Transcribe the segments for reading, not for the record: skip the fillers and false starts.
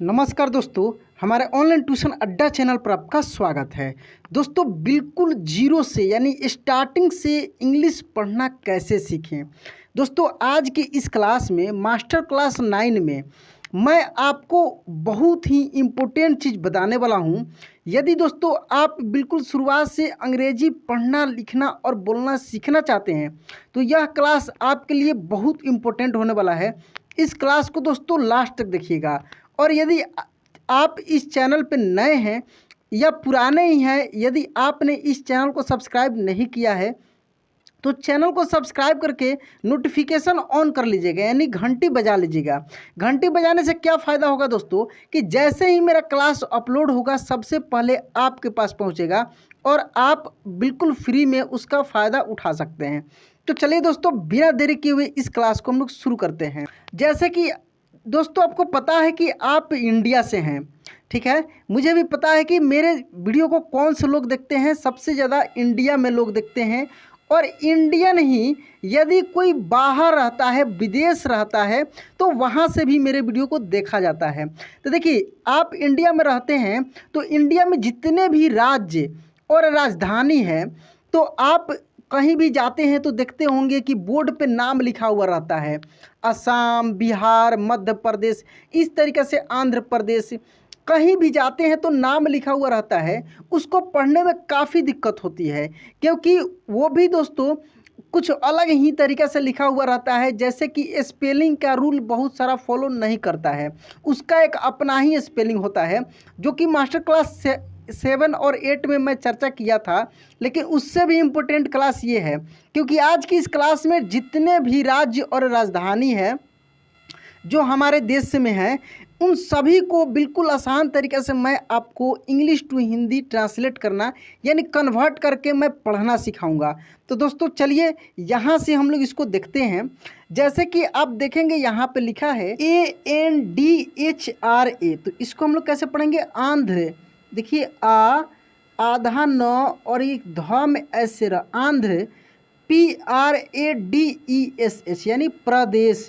नमस्कार दोस्तों, हमारे ऑनलाइन ट्यूशन अड्डा चैनल पर आपका स्वागत है। दोस्तों, बिल्कुल जीरो से यानी स्टार्टिंग से इंग्लिश पढ़ना कैसे सीखें। दोस्तों, आज की इस क्लास में मास्टर क्लास 9 में मैं आपको बहुत ही इम्पोर्टेंट चीज़ बताने वाला हूं। यदि दोस्तों आप बिल्कुल शुरुआत से अंग्रेजी पढ़ना लिखना और बोलना सीखना चाहते हैं तो यह क्लास आपके लिए बहुत इम्पोर्टेंट होने वाला है। इस क्लास को दोस्तों लास्ट तक देखिएगा। और यदि आप इस चैनल पर नए हैं या पुराने ही हैं, यदि आपने इस चैनल को सब्सक्राइब नहीं किया है तो चैनल को सब्सक्राइब करके नोटिफिकेशन ऑन कर लीजिएगा, यानी घंटी बजा लीजिएगा। घंटी बजाने से क्या फ़ायदा होगा दोस्तों कि जैसे ही मेरा क्लास अपलोड होगा सबसे पहले आपके पास पहुंचेगा और आप बिल्कुल फ्री में उसका फ़ायदा उठा सकते हैं। तो चलिए दोस्तों, बिना देरी किए हुए इस क्लास को हम लोग शुरू करते हैं। जैसे कि दोस्तों आपको पता है कि आप इंडिया से हैं, ठीक है। मुझे भी पता है कि मेरे वीडियो को कौन से लोग देखते हैं। सबसे ज़्यादा इंडिया में लोग देखते हैं। और इंडिया नहीं, यदि कोई बाहर रहता है, विदेश रहता है, तो वहाँ से भी मेरे वीडियो को देखा जाता है। तो देखिए, आप इंडिया में रहते हैं तो इंडिया में जितने भी राज्य और राजधानी है, तो आप कहीं भी जाते हैं तो देखते होंगे कि बोर्ड पे नाम लिखा हुआ रहता है। असम, बिहार, मध्य प्रदेश, इस तरीके से आंध्र प्रदेश, कहीं भी जाते हैं तो नाम लिखा हुआ रहता है। उसको पढ़ने में काफ़ी दिक्कत होती है, क्योंकि वो भी दोस्तों कुछ अलग ही तरीके से लिखा हुआ रहता है। जैसे कि स्पेलिंग का रूल बहुत सारा फॉलो नहीं करता है, उसका एक अपना ही स्पेलिंग होता है, जो कि मास्टर क्लास 7 और 8 में मैं चर्चा किया था। लेकिन उससे भी इम्पोर्टेंट क्लास ये है, क्योंकि आज की इस क्लास में जितने भी राज्य और राजधानी है जो हमारे देश में है, उन सभी को बिल्कुल आसान तरीके से मैं आपको इंग्लिश टू हिंदी ट्रांसलेट करना यानी कन्वर्ट करके मैं पढ़ना सिखाऊंगा। तो दोस्तों चलिए यहाँ से हम लोग इसको देखते हैं। जैसे कि आप देखेंगे यहाँ पे लिखा है ANDHRA, तो इसको हम लोग कैसे पढ़ेंगे? आंध्र। देखिए, आधा न और एक ध में ऐसे रहा, आंध्र। PRADESH यानी प्रदेश,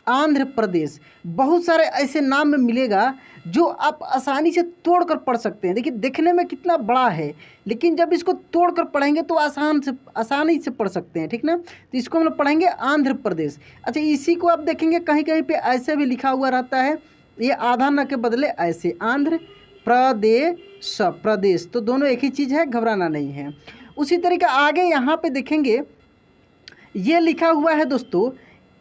आंध्र प्रदेश। बहुत सारे ऐसे नाम में मिलेगा जो आप आसानी से तोड़ कर पढ़ सकते हैं। देखिए, देखने में कितना बड़ा है, लेकिन जब इसको तोड़ कर पढ़ेंगे तो आसानी से पढ़ सकते हैं, ठीक ना। तो इसको हम लोग पढ़ेंगे आंध्र प्रदेश। अच्छा, इसी को आप देखेंगे कहीं कहीं पे ऐसे भी लिखा हुआ रहता है, ये आधा न के बदले ऐसे, आंध्र प्रदेश, प्रदेश। तो दोनों एक ही चीज़ है, घबराना नहीं है। उसी तरीके आगे यहाँ पे देखेंगे ये लिखा हुआ है दोस्तों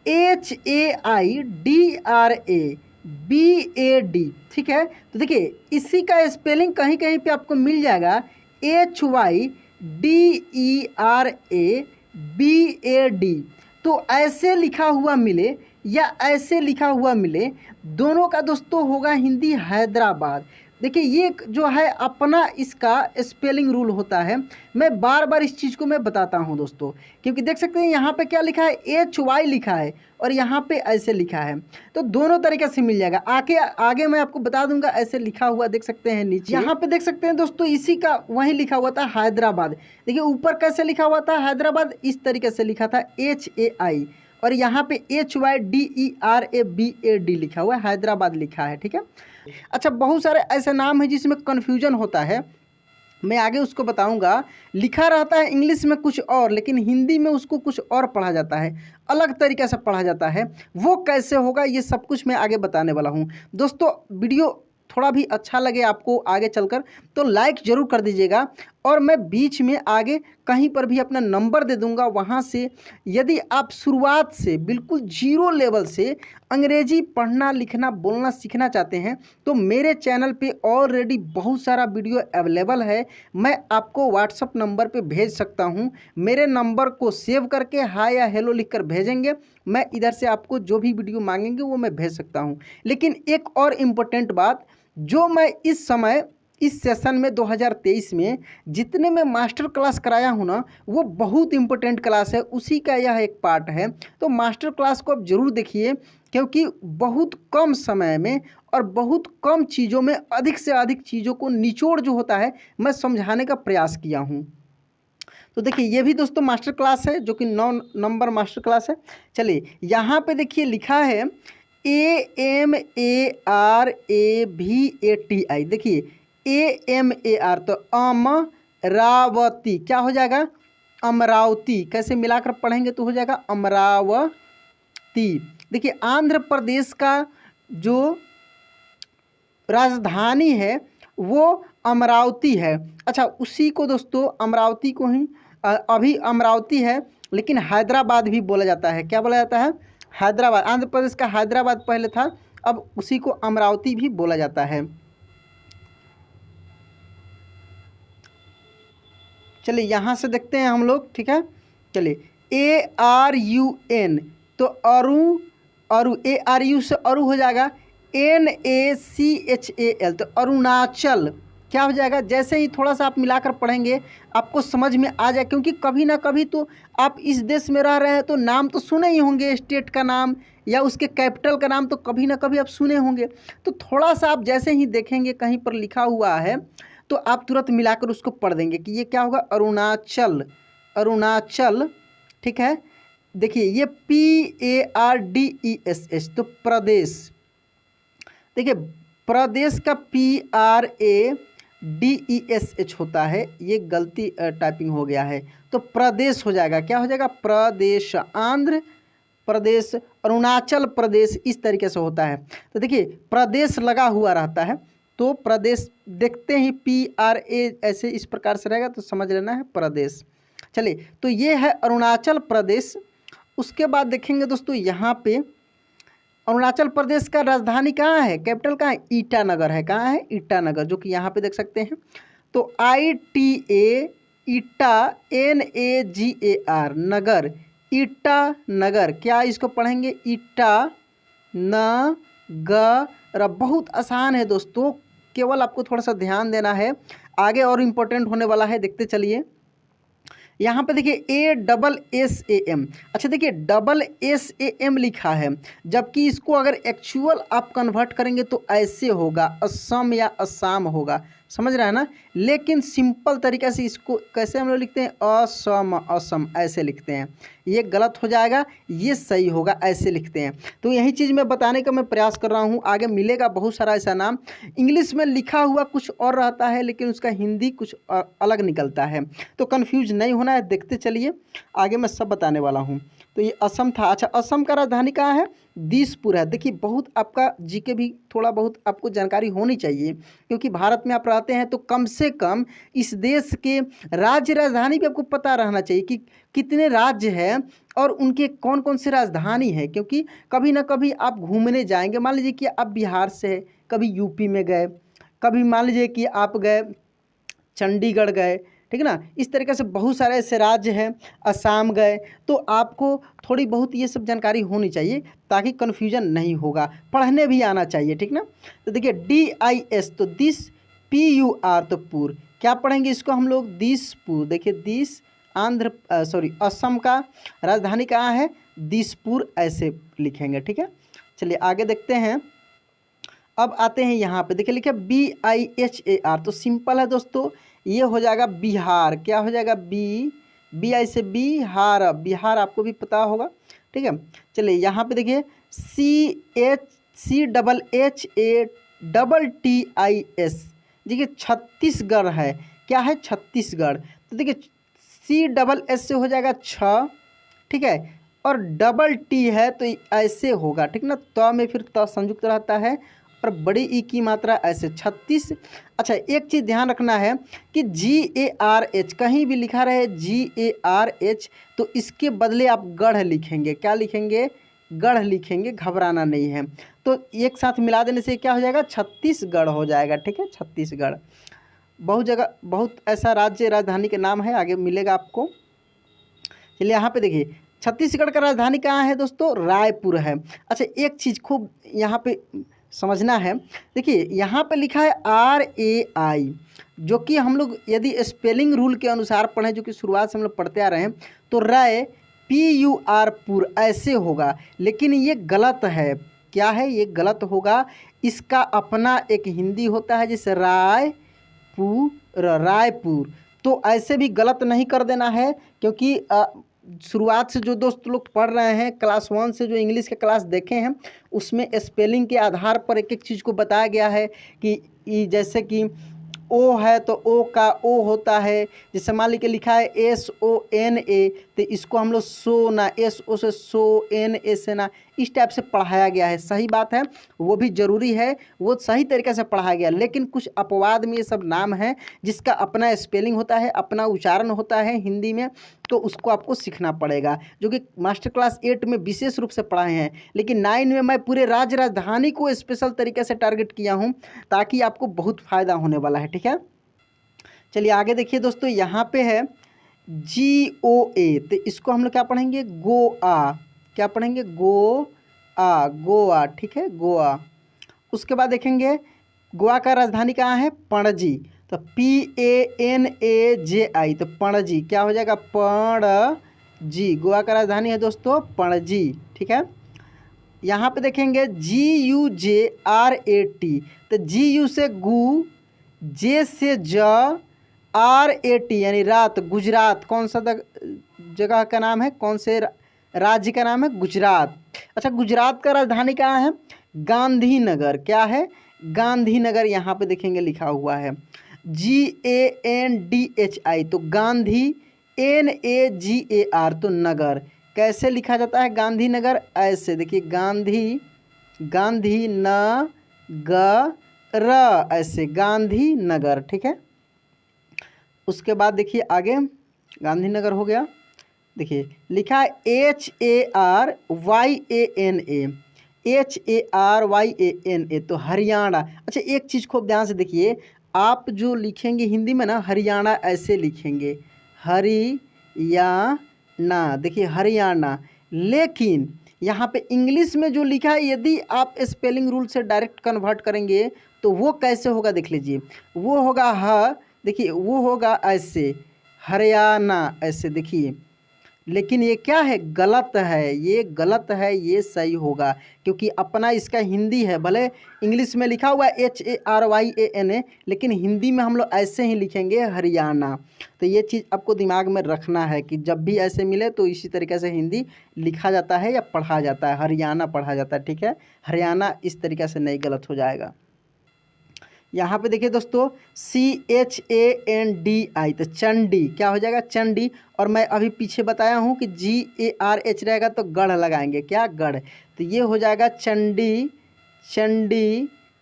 HAIDRABAD, ठीक है। तो देखिए, इसी का स्पेलिंग कहीं कहीं पे आपको मिल जाएगा HYDERABAD। तो ऐसे लिखा हुआ मिले या ऐसे लिखा हुआ मिले, दोनों का दोस्तों होगा हिंदी हैदराबाद। देखिए, ये जो है अपना इसका स्पेलिंग रूल होता है। मैं बार बार इस चीज़ को मैं बताता हूँ दोस्तों, क्योंकि देख सकते हैं यहाँ पे क्या लिखा है, HY लिखा है और यहाँ पे ऐसे लिखा है। तो दोनों तरीके से मिल जाएगा। आगे मैं आपको बता दूंगा ऐसे लिखा हुआ, देख सकते हैं नीचे यहाँ पे देख सकते हैं दोस्तों, इसी का वहीं लिखा हुआ था हैदराबाद। देखिए ऊपर कैसे लिखा हुआ था हैदराबाद, इस तरीके से लिखा था HAI, और यहाँ पे HYDERABAD लिखा हुआ है, हैदराबाद लिखा है, ठीक है। अच्छा, बहुत सारे ऐसे नाम हैं जिसमें कन्फ्यूजन होता है, मैं आगे उसको बताऊंगा। लिखा रहता है इंग्लिश में कुछ और, लेकिन हिंदी में उसको कुछ और पढ़ा जाता है, अलग तरीके से पढ़ा जाता है। वो कैसे होगा ये सब कुछ मैं आगे बताने वाला हूँ। दोस्तों, वीडियो थोड़ा भी अच्छा लगे आपको आगे चलकर तो लाइक ज़रूर कर दीजिएगा। और मैं बीच में आगे कहीं पर भी अपना नंबर दे दूंगा, वहाँ से यदि आप शुरुआत से बिल्कुल जीरो लेवल से अंग्रेजी पढ़ना लिखना बोलना सीखना चाहते हैं तो मेरे चैनल पे ऑलरेडी बहुत सारा वीडियो अवेलेबल है। मैं आपको व्हाट्सअप नंबर पे भेज सकता हूँ। मेरे नंबर को सेव करके हाय या हेलो लिख कर भेजेंगे, मैं इधर से आपको जो भी वीडियो मांगेंगे वो मैं भेज सकता हूँ। लेकिन एक और इम्पोर्टेंट बात, जो मैं इस समय इस सेशन में 2023 में जितने मैं मास्टर क्लास कराया हूँ ना, वो बहुत इम्पोर्टेंट क्लास है, उसी का यह एक पार्ट है। तो मास्टर क्लास को आप ज़रूर देखिए, क्योंकि बहुत कम समय में और बहुत कम चीज़ों में अधिक से अधिक चीज़ों को निचोड़ जो होता है मैं समझाने का प्रयास किया हूँ। तो देखिए, ये भी दोस्तों मास्टर क्लास है, जो कि 9 नंबर मास्टर क्लास है। चलिए यहाँ पे देखिए लिखा है AMARAVATI, देखिए AMAR तो अमरावती, क्या हो जाएगा अमरावती, कैसे मिलाकर पढ़ेंगे तो हो जाएगा अमरावती। देखिए आंध्र प्रदेश का जो राजधानी है वो अमरावती है। अच्छा, उसी को दोस्तों अमरावती को ही अभी अमरावती है, लेकिन हैदराबाद भी बोला जाता है। क्या बोला जाता है? हैदराबाद। आंध्र प्रदेश का हैदराबाद पहले था, अब उसी को अमरावती भी बोला जाता है। चलिए यहाँ से देखते हैं हम लोग, ठीक है। चलिए ARUN तो अरु, अरु ARU से अरु हो जाएगा, NACHAL तो अरुणाचल, क्या हो जाएगा? जैसे ही थोड़ा सा आप मिलाकर पढ़ेंगे आपको समझ में आ जाए, क्योंकि कभी ना कभी तो आप इस देश में रह रहे हैं तो नाम तो सुने ही होंगे, स्टेट का नाम या उसके कैपिटल का नाम तो कभी ना कभी आप सुने होंगे। तो थोड़ा सा आप जैसे ही देखेंगे कहीं पर लिखा हुआ है तो आप तुरंत मिलाकर उसको पढ़ देंगे कि ये क्या होगा, अरुणाचल, अरुणाचल, ठीक है। देखिए ये PARDESS तो प्रदेश, देखिए प्रदेश का PRADESH होता है, ये गलती टाइपिंग हो गया है, तो प्रदेश हो जाएगा। क्या हो जाएगा? प्रदेश, आंध्र प्रदेश, अरुणाचल प्रदेश, इस तरीके से होता है। तो देखिए प्रदेश लगा हुआ रहता है, तो प्रदेश देखते ही PRA ऐसे इस प्रकार से रहेगा तो समझ लेना है प्रदेश। चलिए तो ये है अरुणाचल प्रदेश। उसके बाद देखेंगे दोस्तों यहाँ पे अरुणाचल प्रदेश का राजधानी कहाँ है, कैपिटल कहाँ है? ईटानगर है। कहाँ है? ईटानगर, जो कि यहाँ पे देख सकते हैं। तो ITA ईटा NAGAR नगर, ईटानगर, क्या इसको पढ़ेंगे? ईटा नगर। बहुत आसान है दोस्तों, केवल आपको थोड़ा सा ध्यान देना है, आगे और इम्पोर्टेंट होने वाला है, देखते चलिए। यहाँ पे देखिए ASSAM, अच्छा देखिए SSAM लिखा है, जबकि इसको अगर एक्चुअल आप कन्वर्ट करेंगे तो ऐसे होगा, असम या असम होगा, समझ रहे हैं ना। लेकिन सिंपल तरीक़े से इसको कैसे हम लोग लिखते हैं? असम, असम ऐसे लिखते हैं, ये गलत हो जाएगा, ये सही होगा, ऐसे लिखते हैं। तो यही चीज़ मैं बताने का मैं प्रयास कर रहा हूँ। आगे मिलेगा बहुत सारा ऐसा नाम, इंग्लिश में लिखा हुआ कुछ और रहता है लेकिन उसका हिंदी कुछ अलग निकलता है, तो कन्फ्यूज नहीं होना है। देखते चलिए आगे मैं सब बताने वाला हूँ। तो ये असम था। अच्छा, असम का राजधानी कहाँ है? दिसपुर है। देखिए बहुत आपका जीके भी थोड़ा बहुत आपको जानकारी होनी चाहिए, क्योंकि भारत में आप रहते हैं तो कम से कम इस देश के राज्य राजधानी भी आपको पता रहना चाहिए कि कितने राज्य हैं और उनके कौन कौन से राजधानी है। क्योंकि कभी ना कभी आप घूमने जाएंगे, मान लीजिए कि आप बिहार से है, कभी यूपी में गए, कभी मान लीजिए कि आप गए चंडीगढ़ गए, ठीक है ना, इस तरीके से बहुत सारे ऐसे राज्य हैं, असम गए, तो आपको थोड़ी बहुत ये सब जानकारी होनी चाहिए ताकि कन्फ्यूजन नहीं होगा, पढ़ने भी आना चाहिए, ठीक ना। तो देखिए DIS तो दिस, PUR तो पुर, क्या पढ़ेंगे इसको हम लोग? दिसपुर। देखिए दिस असम का राजधानी कहाँ है? दिसपुर, ऐसे लिखेंगे, ठीक है। चलिए आगे देखते हैं। अब आते हैं यहाँ पे, देखिए लिखे BIHAR तो सिंपल है दोस्तों, ये हो जाएगा बिहार। क्या हो जाएगा? BI से बिहार, बिहार आपको भी पता होगा, ठीक है। चलिए यहाँ पे देखिए CHHATTIS, देखिए छत्तीसगढ़ है। क्या है? छत्तीसगढ़। तो देखिए CSS से हो जाएगा छ, ठीक है, और डबल T है तो ऐसे होगा, ठीक ना, त में फिर त संयुक्त रहता है और बड़ी ई की मात्रा ऐसे, 36। अच्छा एक चीज़ ध्यान रखना है कि GARH कहीं भी लिखा रहे GARH तो इसके बदले आप गढ़ लिखेंगे। क्या लिखेंगे? गढ़ लिखेंगे, घबराना नहीं है। तो एक साथ मिला देने से क्या हो जाएगा? छत्तीसगढ़ हो जाएगा, ठीक है, छत्तीसगढ़। बहुत जगह बहुत ऐसा राज्य राजधानी के नाम है, आगे मिलेगा आपको। चलिए यहाँ पे देखिए छत्तीसगढ़ का राजधानी कहाँ है दोस्तों? रायपुर है। अच्छा एक चीज़ खूब यहाँ पे समझना है, देखिए यहाँ पे लिखा है RAI, जो कि हम लोग यदि स्पेलिंग रूल के अनुसार पढ़ें, जो कि शुरुआत से हम लोग पढ़ते आ रहे हैं, तो राय PUR पुर ऐसे होगा, लेकिन ये गलत है। क्या है? ये गलत होगा। इसका अपना एक हिंदी होता है जैसे रायपुर, रायपुर, तो ऐसे भी गलत नहीं कर देना है, क्योंकि शुरुआत से जो दोस्त लोग पढ़ रहे हैं, क्लास 1 से जो इंग्लिश के क्लास देखे हैं, उसमें स्पेलिंग के आधार पर एक एक चीज़ को बताया गया है कि जैसे कि ओ है तो ओ का ओ होता है, जैसे मान लीजिए लिखा है SONA, तो इसको हम लोग सोना, SO से सो, NA से ना, इस टाइप से पढ़ाया गया है। सही बात है, वो भी ज़रूरी है, वो सही तरीके से पढ़ाया गया, लेकिन कुछ अपवाद में ये सब नाम है जिसका अपना स्पेलिंग होता है, अपना उच्चारण होता है हिंदी में, तो उसको आपको सीखना पड़ेगा, जो कि मास्टर क्लास 8 में विशेष रूप से पढ़ाए हैं। लेकिन 9 में मैं पूरे राजधानी को स्पेशल तरीके से टारगेट किया हूँ, ताकि आपको बहुत फ़ायदा होने वाला है। ठीक है, चलिए आगे देखिए दोस्तों, यहाँ पे है GOA, तो इसको हम लोग क्या पढ़ेंगे, गोआ। क्या पढ़ेंगे, गोआ, गोआ। ठीक है, गोआ। उसके बाद देखेंगे गोवा का राजधानी कहाँ है, पणजी, तो PANAJI, तो पणजी क्या हो जाएगा, पणजी। गोवा का राजधानी है दोस्तों पणजी। ठीक है, यहाँ पे देखेंगे GUJRAT, तो GU से गु, जे से ज, RAT यानी रात, गुजरात। कौन सा जगह का नाम है, कौन से राज्य का नाम है, गुजरात। अच्छा, गुजरात का राजधानी कहाँ है, गांधीनगर। क्या है, गांधीनगर। यहाँ पे देखेंगे लिखा हुआ है GANDHI, तो गांधी, NAGAR, तो नगर। कैसे लिखा जाता है गांधीनगर, ऐसे देखिए, गांधी, गांधी न ग र, ऐसे गांधीनगर। ठीक है, उसके बाद देखिए आगे, गांधीनगर हो गया। देखिए लिखा है HARYANA, तो हरियाणा। अच्छा, एक चीज़ खूब ध्यान से देखिए, आप जो लिखेंगे हिंदी में ना, हरियाणा ऐसे लिखेंगे, हरियाणा। देखिए हरियाणा, लेकिन यहाँ पे इंग्लिश में जो लिखा है, यदि आप स्पेलिंग रूल से डायरेक्ट कन्वर्ट करेंगे तो वो कैसे होगा, देख लीजिए। वो होगा देखिए वो होगा ऐसे, हरियाणा, ऐसे देखिए। लेकिन ये क्या है, गलत है, ये गलत है, ये सही होगा, क्योंकि अपना इसका हिंदी है। भले इंग्लिश में लिखा हुआ है HARYANA, लेकिन हिंदी में हम लोग ऐसे ही लिखेंगे, हरियाणा। तो ये चीज़ आपको दिमाग में रखना है कि जब भी ऐसे मिले तो इसी तरीके से हिंदी लिखा जाता है या पढ़ा जाता है, हरियाणा पढ़ा जाता है। ठीक है, हरियाणा इस तरीके से नहीं गलत हो जाएगा। यहाँ पे देखिए दोस्तों, CHANDI, तो चंडी। क्या हो जाएगा, चंडी। और मैं अभी पीछे बताया हूँ कि GARH रहेगा तो गढ़ लगाएंगे। क्या, गढ़। तो ये हो जाएगा चंडी,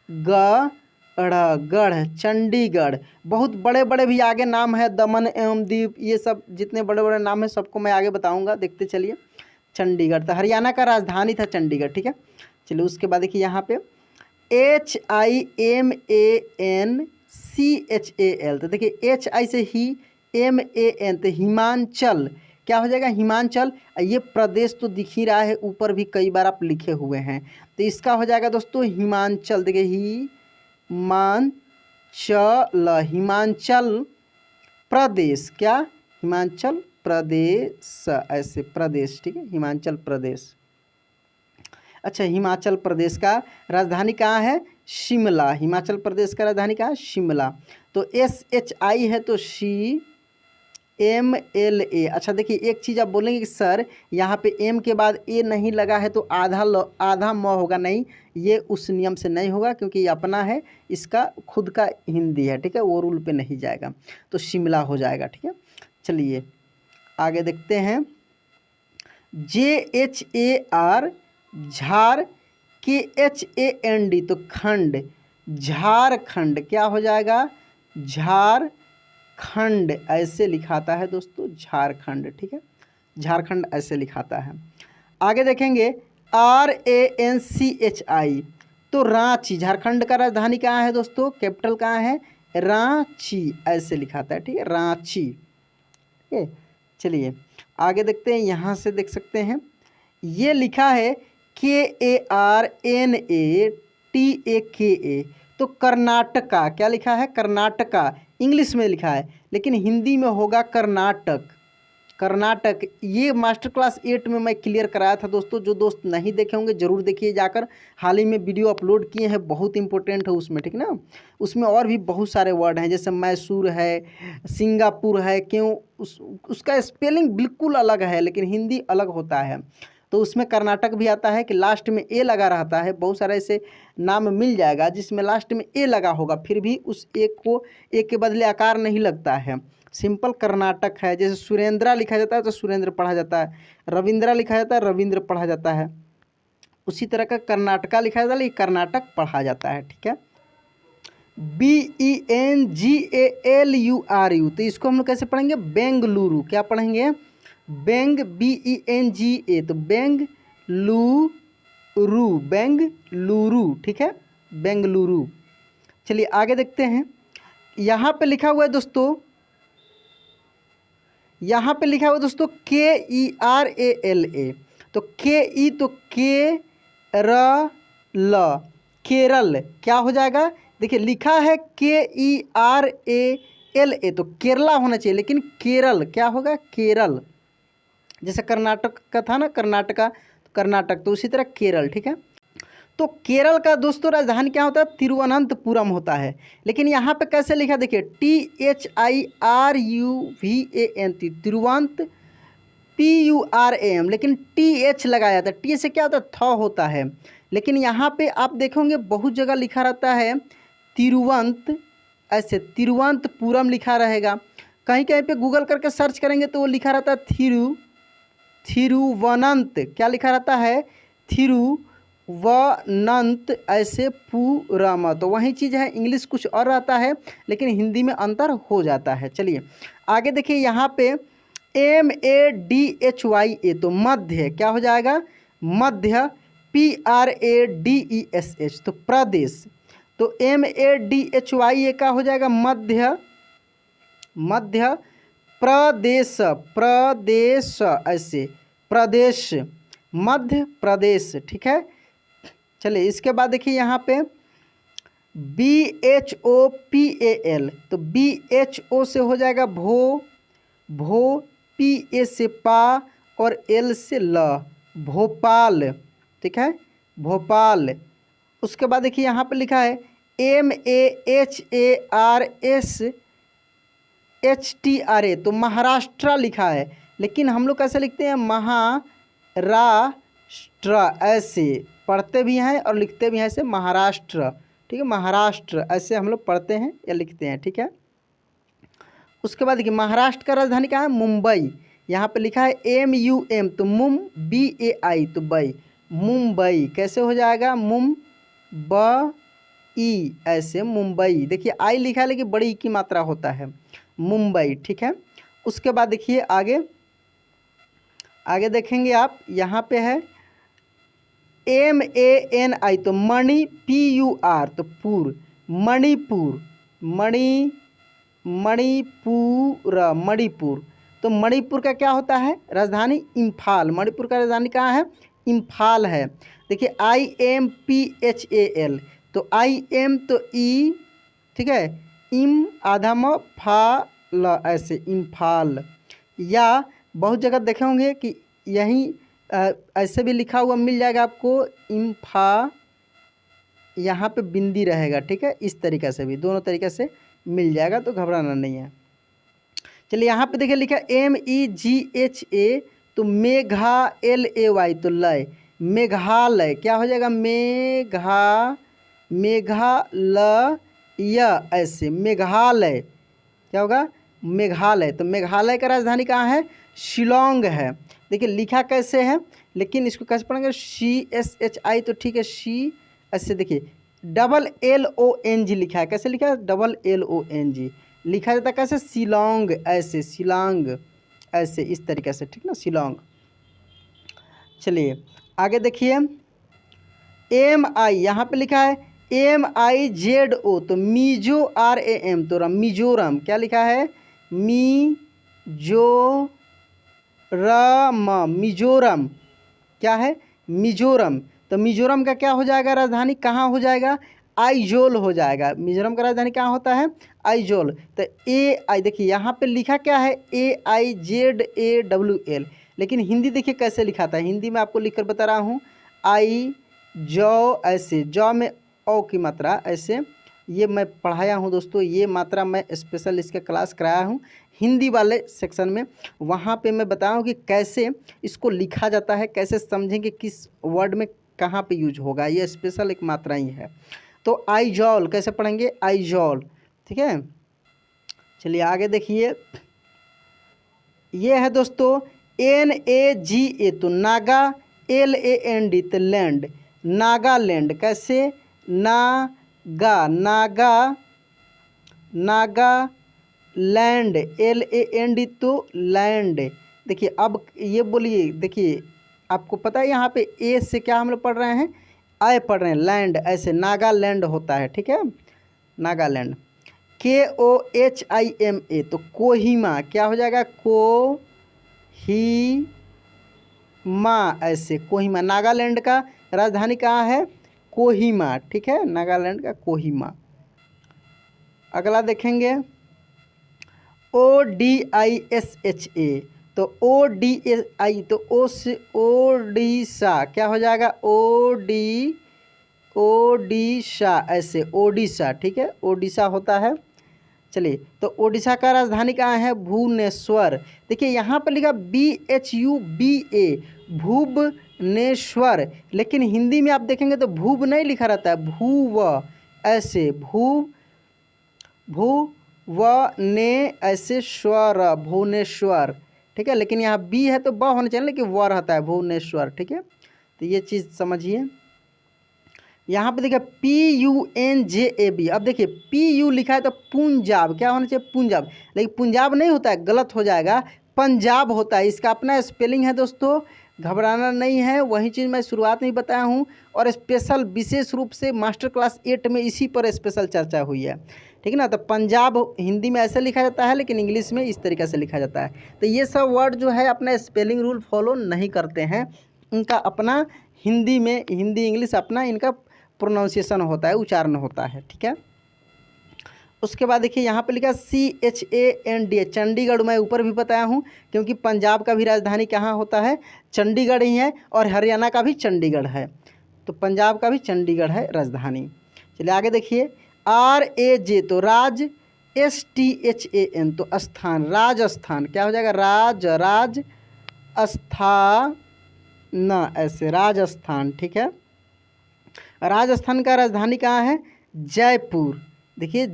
गढ़, चंडीगढ़। बहुत बड़े बड़े भी आगे नाम है, दमन एवं दीप, ये सब जितने बड़े बड़े नाम है सबको मैं आगे बताऊँगा, देखते चलिए। चंडीगढ़, तो हरियाणा का राजधानी था चंडीगढ़। ठीक है, चलिए उसके बाद देखिए यहाँ पे HIMANCHAL, तो देखिए HI से ही, MAN, तो हिमांचल। क्या हो जाएगा, हिमांचल। ये प्रदेश तो दिख ही रहा है, ऊपर भी कई बार आप लिखे हुए हैं, तो इसका हो जाएगा दोस्तों हिमांचल। देखिए हिमांचल प्रदेश। क्या, हिमाचल प्रदेश, ऐसे प्रदेश। ठीक है, हिमाचल प्रदेश। अच्छा, हिमाचल प्रदेश का राजधानी कहाँ है, शिमला। हिमाचल प्रदेश का राजधानी कहाँ है, शिमला। तो SHI है तो CMLA। अच्छा देखिए, एक चीज़ आप बोलेंगे कि सर यहाँ पे M के बाद A नहीं लगा है तो आधा म होगा, नहीं, ये उस नियम से नहीं होगा, क्योंकि ये अपना है, इसका खुद का हिंदी है। ठीक है, वो रूल पे नहीं जाएगा, तो शिमला हो जाएगा। ठीक है, चलिए आगे देखते हैं। JHAR, झार, KHAND, तो खंड, झारखंड। क्या हो जाएगा, झारखंड, ऐसे लिखाता है दोस्तों, झारखंड। ठीक है, झारखंड ऐसे लिखाता है। आगे देखेंगे RANCHI, तो रांची। झारखंड का राजधानी कहाँ है दोस्तों, कैपिटल कहाँ है, रांची, ऐसे लिखाता है। ठीक है, रांची। ठीक है, चलिए आगे देखते हैं। यहाँ से देख सकते हैं, ये लिखा है KARNATAKA, तो कर्नाटका। क्या लिखा है, कर्नाटका, इंग्लिश में लिखा है, लेकिन हिंदी में होगा कर्नाटक। कर्नाटक। ये मास्टर क्लास 8 में मैं क्लियर कराया था दोस्तों। जो दोस्त नहीं देखे होंगे ज़रूर देखिए जाकर, हाल ही में वीडियो अपलोड किए हैं, बहुत इंपॉर्टेंट है उसमें, ठीक ना। उसमें और भी बहुत सारे वर्ड हैं, जैसे मैसूर है, सिंगापुर है। क्यों उसका स्पेलिंग बिल्कुल अलग है, लेकिन हिंदी अलग होता है। तो उसमें कर्नाटक भी आता है कि लास्ट में ए लगा रहता है। बहुत सारे ऐसे नाम मिल जाएगा जिसमें लास्ट में ए लगा होगा, फिर भी उस एक को ए के बदले आकार नहीं लगता है। सिंपल कर्नाटक है। जैसे सुरेंद्रा लिखा जाता है तो सुरेंद्र पढ़ा जाता है, रविंद्रा लिखा जाता है रविंद्र पढ़ा जाता है। उसी तरह का कर्नाटका लिखा जाता है, लेकिन कर्नाटक पढ़ा जाता है, ठीक है। BENGALURU, तो इसको हम लोग कैसे पढ़ेंगे? बेंगलुरु। क्या पढ़ेंगे? BENGA, तो बेंगलुरु, ठीक है, बेंगलुरु। चलिए आगे देखते हैं। यहाँ पे लिखा हुआ है दोस्तों, यहाँ पे लिखा हुआ है दोस्तों KERALA, तो KE तो केरल क्या हो जाएगा? देखिए लिखा है KERALA, तो केरला होना चाहिए, लेकिन केरल क्या होगा? केरल। जैसे कर्नाटक का था ना, कर्नाटक, तो उसी तरह केरल, ठीक है। तो केरल का दोस्तों राजधानी क्या होता है? तिरुवनंतपुरम होता है। लेकिन यहाँ पे कैसे लिखा? देखिए THIRUVAN, तिरुवंत, PURAM, लेकिन TH लगाया था। T से क्या होता है? थ होता है। लेकिन यहाँ पे आप देखोगे बहुत जगह लिखा रहता है तिरुवंत, ऐसे तिरुवंतपुरम लिखा रहेगा। कहीं कहीं पे गूगल करके सर्च करेंगे तो वो लिखा रहता है थिरुवनंत, क्या लिखा रहता है? थिरुवनंत, ऐसे पुरम। तो वही चीज़ है, इंग्लिश कुछ और रहता है, लेकिन हिंदी में अंतर हो जाता है। चलिए आगे देखिए, यहाँ पे MADHYA, तो मध्य क्या हो जाएगा? मध्य। PRADESH, तो प्रदेश। तो MADHYA का हो जाएगा मध्य प्रदेश, ऐसे प्रदेश, मध्य प्रदेश, ठीक है। चलिए इसके बाद देखिए यहाँ पे BHOPAL, तो BHO से हो जाएगा भो, PA से पा और L से ल, भोपाल, ठीक है, भोपाल। उसके बाद देखिए यहाँ पे लिखा है MAHARSHTRA, तो महाराष्ट्र लिखा है, लेकिन हम लोग कैसे लिखते हैं? महाराष्ट्र, ऐसे पढ़ते भी हैं और लिखते भी हैं ऐसे, महाराष्ट्र, ठीक है, महाराष्ट्र ऐसे हम लोग पढ़ते हैं या लिखते हैं, ठीक है। उसके बाद देखिए महाराष्ट्र का राजधानी कहाँ है? मुंबई। यहाँ पे लिखा है MUM, तो BAI, तो बई, मुंबई। कैसे हो जाएगा? मुंबई, ऐसे मुंबई। देखिए आई लिखा है लेकिन बड़ी की मात्रा होता है, मुंबई, ठीक है। उसके बाद देखिए आगे देखेंगे आप, यहाँ पे है MANI, तो मणि, PUR, तो पूर, मणिपुर, मणिपुर। तो मणिपुर का क्या होता है? राजधानी इम्फाल। मणिपुर का राजधानी कहाँ है? इम्फाल है। देखिए IMPHAL, तो IM तो E, ठीक है, इम आधा म फा ल, ऐसे इम्फाल। या बहुत जगह देखे होंगे कि यहीं ऐसे भी लिखा हुआ मिल जाएगा आपको, इम्फा, यहाँ पे बिंदी रहेगा, ठीक है। इस तरीक़े से भी, दोनों तरीक़े से मिल जाएगा, तो घबराना नहीं है। चलिए यहाँ पे देखिए लिखा MEGHA, तो MEGHALAY, तो लय, मेघालय। क्या हो जाएगा? मेघालय, ऐसे मेघालय, क्या होगा? मेघालय। तो मेघालय का राजधानी कहाँ है? शिलोंग है। देखिए लिखा कैसे है, लेकिन इसको कैसे पढ़ेंगे? CSHI, तो ठीक है, शी, ऐसे देखिए LLONG लिखा है। कैसे लिखा है? LLONG लिखा जाता है कैसे? शिलोंग, ऐसे शिलोंग, ऐसे इस तरीके से, ठीक ना, शिलोंग। चलिए आगे देखिए MI, यहाँ पे लिखा है MIZO, तो MIZORAM, तो मिजोरम। क्या लिखा है? मिजोरम, क्या है? मिजोरम। तो मिजोरम का क्या हो जाएगा राजधानी? कहाँ हो जाएगा? आइजोल हो जाएगा। मिजोरम का राजधानी कहाँ होता है? आइजोल। तो AI देखिए यहाँ पे लिखा क्या है? AIZAWL, लेकिन हिंदी देखिए कैसे लिखा था। हिंदी में आपको लिखकर बता रहा हूँ, आई जौ, ऐसे जौ में औ की मात्रा ऐसे, ये मैं पढ़ाया हूँ दोस्तों। ये मात्रा मैं स्पेशल इसका क्लास कराया हूँ हिंदी वाले सेक्शन में। वहाँ पे मैं बताऊँ कि कैसे इसको लिखा जाता है, कैसे समझेंगे किस वर्ड में कहाँ पे यूज होगा। ये स्पेशल एक मात्रा ही है। तो आइजॉल कैसे पढ़ेंगे? आइजॉल, ठीक है। चलिए आगे देखिए, ये है दोस्तों NAGA, तो नागा, LAND तो लैंड, नागालैंड। कैसे? नागा, नागा, नागा लैंड, LAND तो लैंड। देखिए अब ये बोलिए, देखिए आपको पता है यहाँ पे ए से क्या हम लोग पढ़ रहे हैं? आय पढ़ रहे हैं, लैंड, ऐसे नागालैंड होता है, ठीक है, नागालैंड। KOHIMA, तो कोहिमा क्या हो जाएगा? कोहिमा, ऐसे कोहिमा। नागालैंड का राजधानी कहाँ है? कोहिमा, ठीक है, नागालैंड का कोहिमा। अगला देखेंगे ODISHA, तो ODI, तो ओ से ओडिशा क्या हो जाएगा? ओडिशा, ऐसे ओडिशा, ठीक है, ओडिशा होता है। चलिए, तो ओडिशा का राजधानी कहाँ है? भुवनेश्वर। देखिए यहाँ पर लिखा BHUBA, भुवनेश्वर, लेकिन हिंदी में आप देखेंगे तो भूव नहीं लिखा रहता है, भूव, ऐसे भुवने, ऐसे स्वर, भुवनेश्वर, ठीक है। लेकिन यहाँ बी है तो ब होना चाहिए, लेकिन व रहता है, भुवनेश्वर, ठीक है। तो ये चीज़ समझिए। यहाँ पे देखिए PUNJAB, अब देखिए PU लिखा है तो पंजाब क्या होना चाहिए? पंजाब, लेकिन पंजाब नहीं होता है, गलत हो जाएगा, पंजाब होता है। इसका अपना स्पेलिंग है दोस्तों, घबराना नहीं है। वही चीज़ मैं शुरुआत में ही बताया हूँ, और स्पेशल विशेष रूप से मास्टर क्लास 8 में इसी पर स्पेशल चर्चा हुई है, ठीक है ना। तो पंजाब हिंदी में ऐसे लिखा जाता है, लेकिन इंग्लिश में इस तरीके से लिखा जाता है। तो ये सब वर्ड जो है अपना स्पेलिंग रूल फॉलो नहीं करते हैं, इनका अपना हिंदी में, हिंदी इंग्लिश अपना इनका प्रोनाउंसिएशन होता है, उच्चारण होता है, ठीक है। उसके बाद देखिए यहाँ पे लिखा CHAND, चंडीगढ़। मैं ऊपर भी बताया हूँ, क्योंकि पंजाब का भी राजधानी कहाँ होता है? चंडीगढ़ ही है, और हरियाणा का भी चंडीगढ़ है, तो पंजाब का भी चंडीगढ़ है राजधानी। चलिए आगे देखिए RAJ, तो राज, STHAN, तो स्थान, राजस्थान क्या हो जाएगा? राजस्थान, ऐसे राजस्थान, ठीक है। राजस्थान का राजधानी कहाँ है? जयपुर। देखिए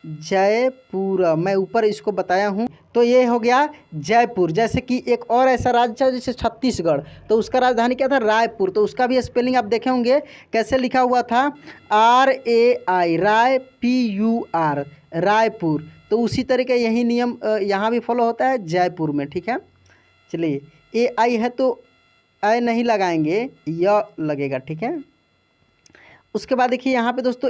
जयपुर, मैं ऊपर इसको बताया हूँ। तो ये हो गया जयपुर। जैसे कि एक और ऐसा राज्य है जैसे छत्तीसगढ़, तो उसका राजधानी क्या था? रायपुर। तो उसका भी स्पेलिंग आप देखे होंगे कैसे लिखा हुआ था? RAI, राय, PUR, रायपुर। तो उसी तरीके यही नियम यहाँ भी फॉलो होता है जयपुर में, ठीक है। चलिए AI है तो आई नहीं लगाएंगे, य लगेगा, ठीक है। उसके बाद देखिए यहाँ पे दोस्तों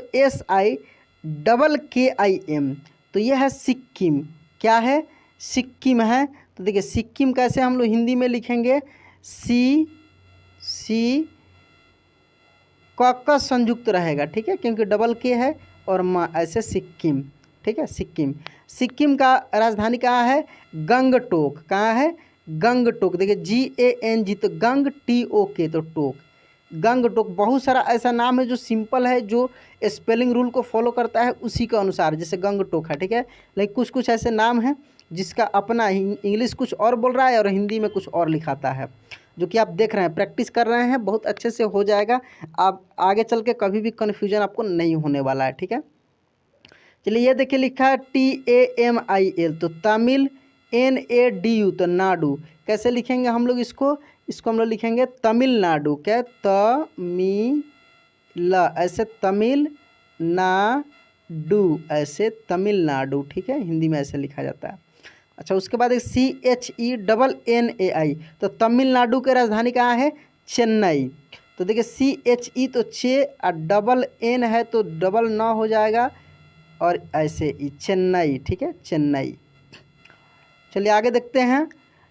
SIKKIM, तो ये है सिक्किम। क्या है? सिक्किम है। तो देखिए सिक्किम कैसे हम लोग हिंदी में लिखेंगे? सी का संयुक्त रहेगा, ठीक है, क्योंकि डबल के है और माँ, ऐसे सिक्किम, ठीक है, सिक्किम। सिक्किम का राजधानी कहाँ है? गंगटोक। कहाँ है? गंगटोक। देखिए GANG, तो गंग, TOK, तो टोक, गंगटोक। बहुत सारा ऐसा नाम है जो सिंपल है, जो स्पेलिंग रूल को फॉलो करता है उसी के अनुसार, जैसे गंगटोक है, ठीक है। लेकिन कुछ कुछ ऐसे नाम हैं जिसका अपना इंग्लिश कुछ और बोल रहा है और हिंदी में कुछ और लिखाता है, जो कि आप देख रहे हैं, प्रैक्टिस कर रहे हैं, बहुत अच्छे से हो जाएगा। आप आगे चल के कभी भी कन्फ्यूजन आपको नहीं होने वाला है, ठीक है। चलिए ये देखिए लिखा है TAMIL, तो तमिल, NADU, तो नाडु। कैसे लिखेंगे हम लोग इसको? इसको हम लोग लिखेंगे तमिलनाडु। क्या? तमिल, ऐसे तमिलनाडु, ऐसे तमिलनाडु, ठीक है, हिंदी में ऐसे लिखा जाता है। अच्छा, उसके बाद एक CHENNAI, तो तमिलनाडु के राजधानी कहाँ है? चेन्नई। तो देखिए CHE, तो चे, और डबल N है तो डबल न हो जाएगा, और ऐसे ही चेन्नई, ठीक है, चेन्नई। चलिए आगे देखते हैं।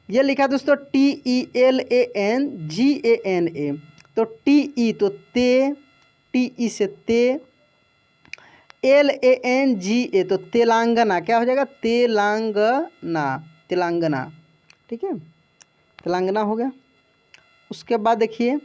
ये लिखा दोस्तों TELANGANA, तो TE, तो ते, TE से ते, LANGA तो तेलंगाना, क्या हो जाएगा तेलंगाना, तेलंगाना, ठीक है, तेलंगाना हो गया। उसके बाद देखिए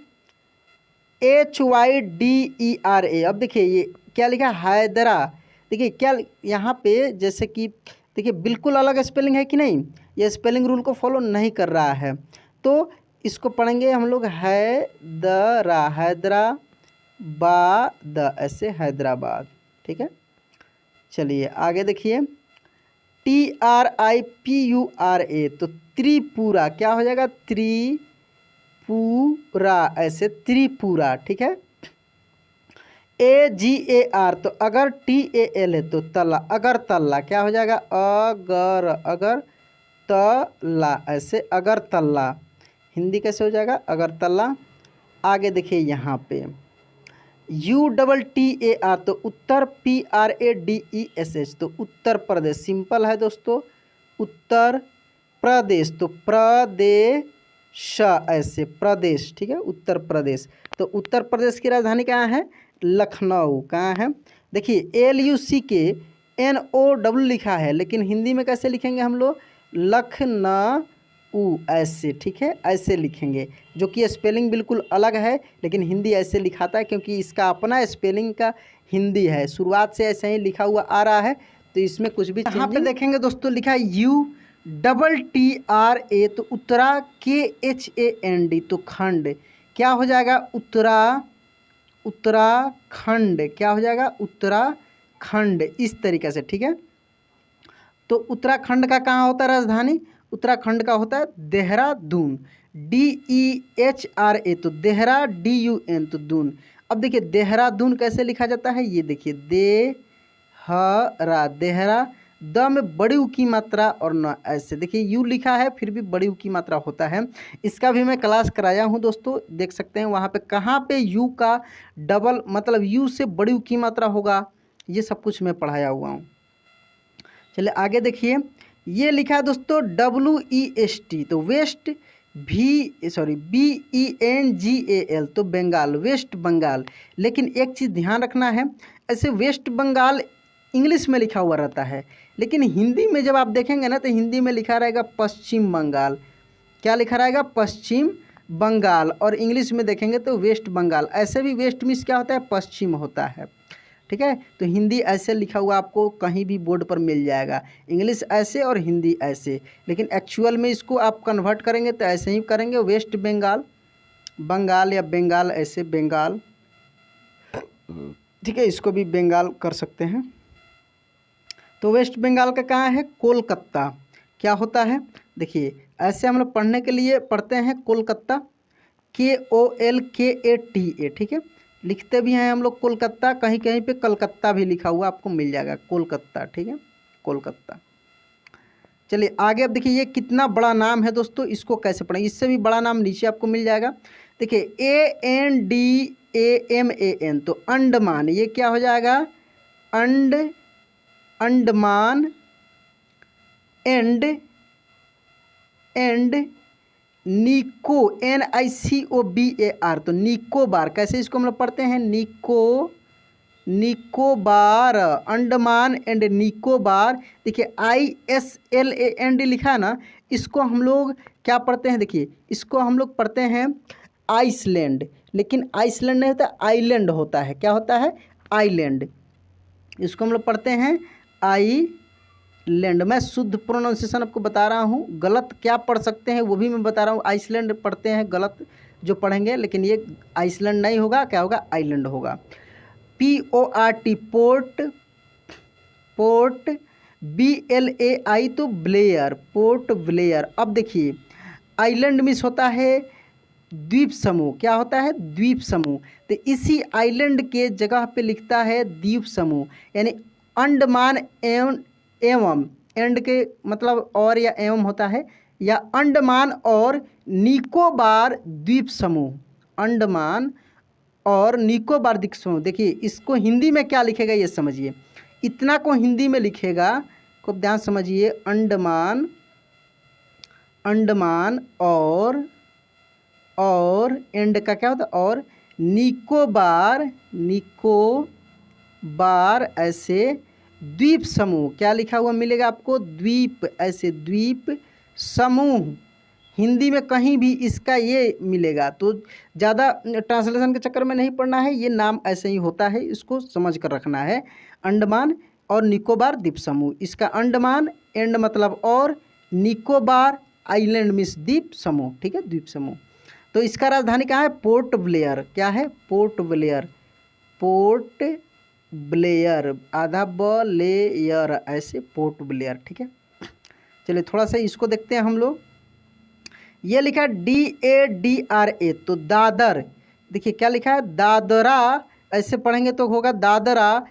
HYDERA, अब देखिए ये क्या लिखा है हैदरा, देखिए क्या यहाँ पे जैसे कि देखिए बिल्कुल अलग स्पेलिंग है कि नहीं, ये स्पेलिंग रूल को फॉलो नहीं कर रहा है, तो इसको पढ़ेंगे हम लोग हैदरा, हैदराबाद, ऐसे हैदराबाद, ठीक है। चलिए आगे देखिए TRIPURA तो त्रिपुरा, क्या हो जाएगा त्रिपुरा, ऐसे त्रिपुरा, ठीक है। AGAR तो अगर TAL है तो तला, अगर तल्ला, क्या हो जाएगा अगर तला, ऐसे अगर तल्ला, हिंदी कैसे हो जाएगा अगर तल्ला। आगे देखिए यहाँ पे UTTAR तो उत्तर, PRADESH तो उत्तर प्रदेश, सिंपल है दोस्तों, उत्तर प्रदेश तो प्रदेश, ऐसे प्रदेश, ठीक है, उत्तर प्रदेश। तो उत्तर प्रदेश की राजधानी कहाँ है लखनऊ, कहाँ है, देखिए LUCKNOW लिखा है, लेकिन हिंदी में कैसे लिखेंगे हम लोग लखनऊ, ऐसे, ठीक है, ऐसे लिखेंगे, जो कि स्पेलिंग बिल्कुल अलग है, लेकिन हिंदी ऐसे लिखाता है क्योंकि इसका अपना स्पेलिंग का हिंदी है, शुरुआत से ऐसे ही लिखा हुआ आ रहा है, तो इसमें कुछ भी यहाँ पे देखेंगे दोस्तों लिखा है UTTRA तो उत्तरा, KHAND तो खंड, क्या हो जाएगा उत्तराखंड, क्या हो जाएगा उत्तराखंड, इस तरीके से, ठीक है। तो उत्तराखंड का कहाँ होता है राजधानी, उत्तराखंड का होता है देहरादून, DEHRA तो देहरा, DUN तो दून। अब देखिए देहरादून कैसे लिखा जाता है, ये देखिए देहरा, द में बड़ी ऊ की मात्रा और न, ऐसे देखिए यू लिखा है फिर भी बड़ी ऊ की मात्रा होता है, इसका भी मैं क्लास कराया हूँ दोस्तों, देख सकते हैं वहाँ पे कहाँ पे यू का डबल मतलब यू से बड़ी ऊ की मात्रा होगा, ये सब कुछ मैं पढ़ाया हुआ हूँ। चलिए आगे देखिए ये लिखा है दोस्तों WEST तो वेस्ट, BENGAL तो बंगाल, वेस्ट बंगाल। लेकिन एक चीज़ ध्यान रखना है, ऐसे वेस्ट बंगाल इंग्लिश में लिखा हुआ रहता है, लेकिन हिंदी में जब आप देखेंगे ना तो हिंदी में लिखा रहेगा पश्चिम बंगाल, क्या लिखा रहेगा पश्चिम बंगाल, और इंग्लिश में देखेंगे तो वेस्ट बंगाल। ऐसे भी वेस्ट मीन्स क्या होता है पश्चिम होता है, ठीक है। तो हिंदी ऐसे लिखा हुआ आपको कहीं भी बोर्ड पर मिल जाएगा, इंग्लिश ऐसे और हिंदी ऐसे, लेकिन एक्चुअल में इसको आप कन्वर्ट करेंगे तो ऐसे ही करेंगे वेस्ट बंगाल, बंगाल या बंगाल, ऐसे बंगाल, ठीक है, इसको भी बंगाल कर सकते हैं। तो वेस्ट बंगाल का कहाँ है कोलकाता, क्या होता है देखिए ऐसे हम लोग पढ़ने के लिए पढ़ते हैं कोलकाता, KOLKATA, ठीक है, लिखते भी हैं हम लोग कोलकाता, कहीं कहीं पे कलकत्ता भी लिखा हुआ आपको मिल जाएगा कोलकाता, ठीक है, कोलकाता। चलिए आगे अब देखिए ये कितना बड़ा नाम है दोस्तों, इसको कैसे पढ़ें, इससे भी बड़ा नाम नीचे आपको मिल जाएगा। देखिए ANDAMAN तो अंडमान, ये क्या हो जाएगा अंडमान, एंड निको, NICOBAR तो निकोबार, कैसे इसको हम लोग पढ़ते हैं निकोबार, अंडमान एंड निकोबार। देखिए ISLAND लिखा है ना, इसको हम लोग क्या पढ़ते हैं, देखिए इसको हम लोग पढ़ते हैं आइसलैंड, लेकिन आइसलैंड नहीं होता आइलैंड होता है, क्या होता है आइलैंड, इसको हम लोग पढ़ते हैं आइलैंड। मैं शुद्ध प्रोनाउंसिएशन आपको बता रहा हूँ, गलत क्या पढ़ सकते हैं वो भी मैं बता रहा हूँ, आइसलैंड पढ़ते हैं गलत जो पढ़ेंगे, लेकिन ये आइसलैंड नहीं होगा, क्या होगा आइलैंड होगा। PORT पोर्ट, BLAI तो ब्लेयर, पोर्ट ब्लेयर। अब देखिए आइलैंड मीन्स होता है द्वीप समूह, क्या होता है द्वीप समूह, तो इसी आइलैंड के जगह पे लिखता है द्वीप समूह, यानी अंडमान एवं एंड के मतलब और या एवं होता है, या अंडमान और निकोबार द्वीप समूह, अंडमान और निकोबार द्वीप समूह। देखिए इसको हिंदी में क्या लिखेगा ये समझिए, इतना को हिंदी में लिखेगा, खूब ध्यान समझिए, अंडमान और एंड का क्या होता है और निकोबार, निकोबार ऐसे द्वीप समूह, क्या लिखा हुआ मिलेगा आपको? द्वीप, ऐसे द्वीप समूह। हिंदी में कहीं भी इसका ये मिलेगा, तो ज़्यादा ट्रांसलेशन के चक्कर में नहीं पड़ना है, ये नाम ऐसे ही होता है, इसको समझ कर रखना है। अंडमान और निकोबार द्वीप समूह, इसका अंडमान एंड मतलब और, निकोबार आइलैंड मीन्स द्वीप समूह, ठीक है, द्वीप समूह। तो इसका राजधानी कहाँ है? Port Blair. क्या है? पोर्ट ब्लेयर, पोर्ट ब्लेयर, आधा ब लेयर, ऐसे पोर्ट ब्लेयर, ठीक है। चलिए थोड़ा सा इसको देखते हैं हम लोग। ये लिखा है DADRA, तो दादर, देखिए क्या लिखा है? दादरा, ऐसे पढ़ेंगे तो होगा दादरा,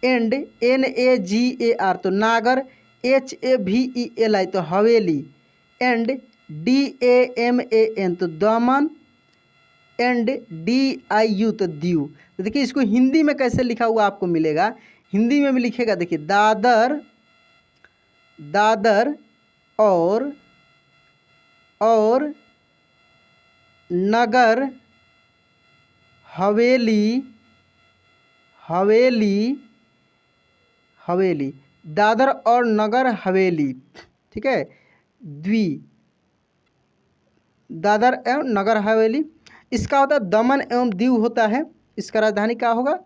एंड NAGAR तो नागर, HAVELI तो हवेली, एंड DAMAN तो दमन, एंड DIU तो दीव। तो देखिए इसको हिंदी में कैसे लिखा हुआ आपको मिलेगा, हिंदी में भी लिखेगा, देखिए दादर, दादर और नगर हवेली, हवेली, हवेली, दादर और नगर हवेली, ठीक है, दादर एवं नगर हवेली। इसका होता है दमन एवं दीव होता है। इसका राजधानी क्या होगा?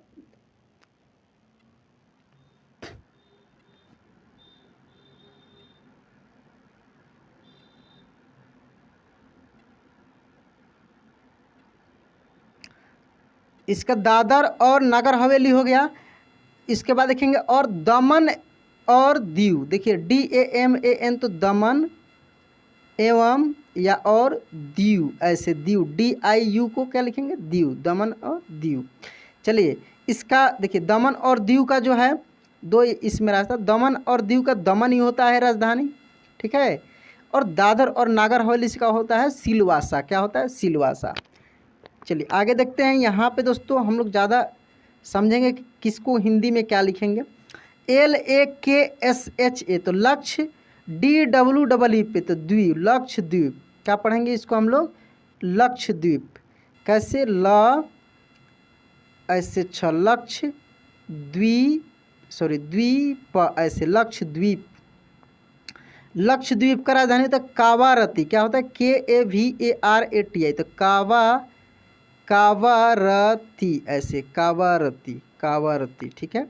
इसका दादर और नगर हवेली हो गया। इसके बाद देखेंगे और दमन और दीव, देखिए DAMAN तो दमन एवं या और दीव, ऐसे दीव, DIU को क्या लिखेंगे? दीव, दमन और दीव। चलिए इसका देखिए दमन और दीव का जो है दो इसमें रास्ता, दमन और दीव का दमन ही होता है राजधानी, ठीक है, और दादर और नागर हवेली का होता है सिलवासा। क्या होता है? सिलवासा। चलिए आगे देखते हैं। यहाँ पे दोस्तों हम लोग ज़्यादा समझेंगे कि किसको हिंदी में क्या लिखेंगे। LAKSHA तो लक्ष्य, DWEE पे तो द्वीप, लक्ष्य द्वीप। क्या पढ़ेंगे इसको हम लोग? लक्ष्य द्वीप। कैसे? ल ऐसे छ, लक्ष्य द्वीप, ऐसे लक्ष्य द्वीप। लक्ष्य द्वीप का राजधानी होता है कावारती। क्या होता है? KAVARATI तो कावारती, ऐसे कावारती, कावारती, ठीक है।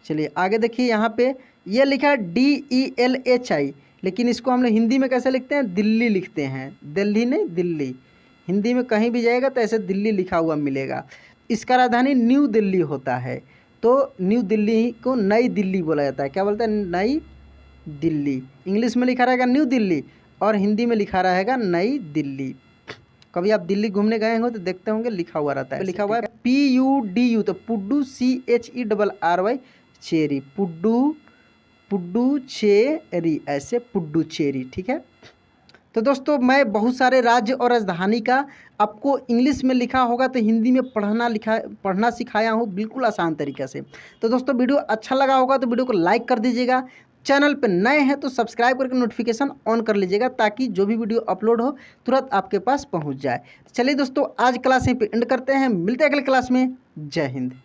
चलिए आगे देखिए, यहाँ पे ये लिखा है DELHI, लेकिन इसको हम लोग हिंदी में कैसे लिखते हैं? दिल्ली लिखते हैं, दिल्ली नहीं, दिल्ली। हिंदी में कहीं भी जाएगा तो ऐसे दिल्ली लिखा हुआ मिलेगा। इसका राजधानी न्यू दिल्ली होता है, तो न्यू दिल्ली को नई दिल्ली बोला जाता है। क्या बोलते हैं? नई दिल्ली। इंग्लिश में लिखा रहेगा न्यू दिल्ली और हिंदी में लिखा रहेगा नई दिल्ली। कभी आप दिल्ली घूमने गए हो तो देखते होंगे लिखा हुआ रहता है, लिखा हुआ है PUDU तो पुड्डू, CHERRY चेरी, पुड्डुचेरी, ऐसे पुड्डुचेरी, ठीक है। तो दोस्तों मैं बहुत सारे राज्य और राजधानी का आपको इंग्लिश में लिखा होगा तो हिंदी में पढ़ना सिखाया हूँ बिल्कुल आसान तरीके से। तो दोस्तों वीडियो अच्छा लगा होगा तो वीडियो को लाइक कर दीजिएगा। चैनल पर नए हैं तो सब्सक्राइब करके नोटिफिकेशन ऑन कर लीजिएगा ताकि जो भी वीडियो अपलोड हो तुरंत आपके पास पहुंच जाए। चलिए दोस्तों आज क्लास यहीं पे एंड करते हैं, मिलते हैं अगले क्लास में। जय हिंद।